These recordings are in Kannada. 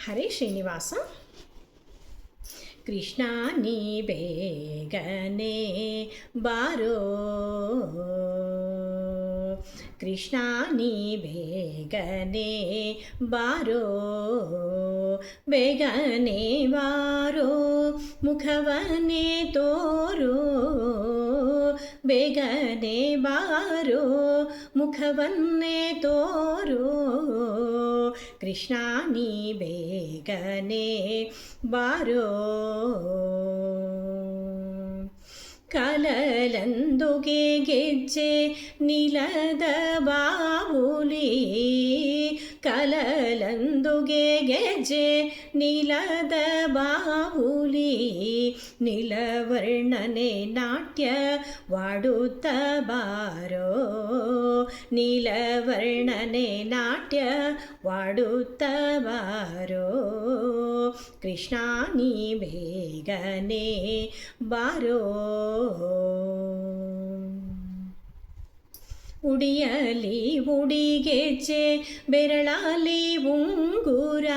ಹರೇ ಶ್ರೀನಿವಾಸ. ಕೃಷ್ಣ ನೀ ಬೇಗನೆ ಬಾರೋ, ಕೃಷ್ಣ ನೀ ಬೇಗನೆ ಬಾರೋ, ಬೇಗನೆ ಬಾರೋ ಮುಖವನ್ನೇ ತೋರೋ, ಬೇಗನೆ ಬಾರೋ ಮುಖವನ್ನೇ ತೋರೋ, ಕೃಷ್ಣ ನೀ ಬೇಗನೆ ಬಾರೋ. ಕಲಲಂದುಗೆ ಗೆಜ್ಜೆ ನಿಲದ ಬಾವುಲಿ, ಕಲಲಂದುಗೆ ಗೆಜ್ಜೆ ನಿಲದ ಬಾವುಲಿ, ನೀಲವರ್ಣನೆ ನಾಟ್ಯ ವಾಡುತ್ತ ಬಾರೋ, ನೀಲವರ್ಣನೆ ನಾಟ್ಯ ವಾಡುತ್ತ ಬಾರೋ, ಕೃಷ್ಣ ನೀ ಬೇಗನೆ ಬಾರೋ. ಉಡಿಯಲಿ ಉಡಿಗೆಜ್ಜೆ ಬೆರಳಲಿ ಉಂಗುರ,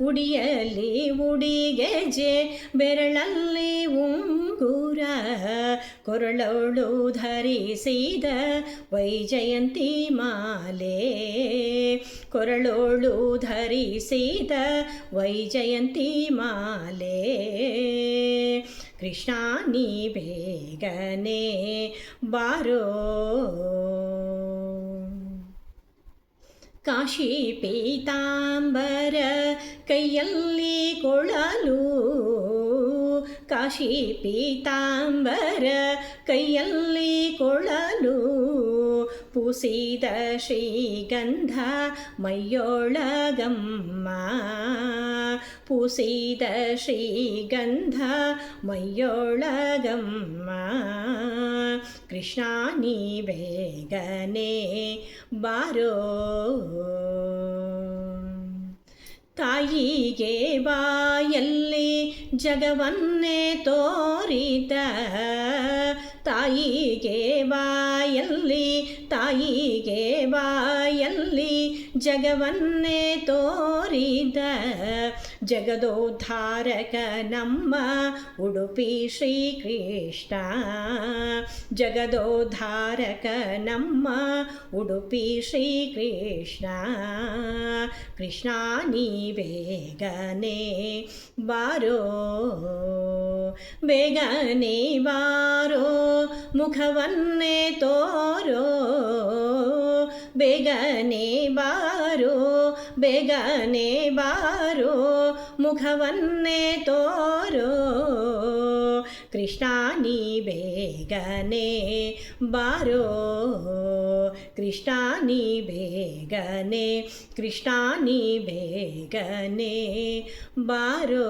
ಉಡಿಯಲಿ ಉಡಿಗೆಜ್ಜೆ ಬೆರಳಲ್ಲಿ ಉಂಗುರ, ಕೊರಳೋಳು ಧರಿಸಿದ ವೈಜಯಂತಿ ಮಾಲೆ, ಕೊರಳೋಳು ಧರಿಸಿದ ವೈಜಯಂತಿ ಮಾಲೆ, ಕೃಷ್ಣ ನೀ ಬೇಗನೆ ಬಾರೋ. ಕಾಶಿ ಪೀತಾಂಬರ ಕೈಯಲ್ಲಿ ಕೊಳಲು, ಕಾಶಿ ಪೀತಾಂಬರ ಕೈಯಲ್ಲಿ ಕೊಳಲು, ಪೂಸಿದ ಶ್ರೀಗಂಧ ಮೈಯೊಳಗಮ್ಮ, ಪೂಸಿದ ಶ್ರೀಗಂಧ ಮೈಯೊಳಗಮ್ಮ, ಕೃಷ್ಣ ನೀ ಬೇಗನೆ ಬಾರೋ. ತಾಯಿಗೆ ಬಾಯಲ್ಲಿ ಜಗವನ್ನೇ ತೋರಿದ, ತಾಯಿಗೆ ಬಾಯಲ್ಲಿ, ತಾಯಿಗೆ ಬಾಯಲ್ಲಿ ಜಗವನ್ನೇ ತೋರಿದ, ಜಗದೋದ್ಧಾರಕ ನಮ್ಮ ಉಡುಪಿ ಶ್ರೀಕೃಷ್ಣ, ಜಗದೋದ್ಧಾರಕ ನಮ್ಮ ಉಡುಪಿ ಶ್ರೀಕೃಷ್ಣ, ಕೃಷ್ಣ ನೀ ಬೇಗನೆ ಬಾರೋ, ಬೇಗನೆ ಬಾರೋ ಮುಖವನ್ನೇ ತೋರೋ, ಬೇಗನೆ ಬಾರೋ, ಬೇಗನೆ ಬಾರೋ ಮುಖವನ್ನೇ ತೋರೋ, ಕೃಷ್ಣ ನೀ ಬೇಗನೆ ಬಾರೋ, ಕೃಷ್ಣ ನೀ ಬೇಗನೆ, ಕೃಷ್ಣ ನೀ ಬೇಗನೆ ಬಾರೋ.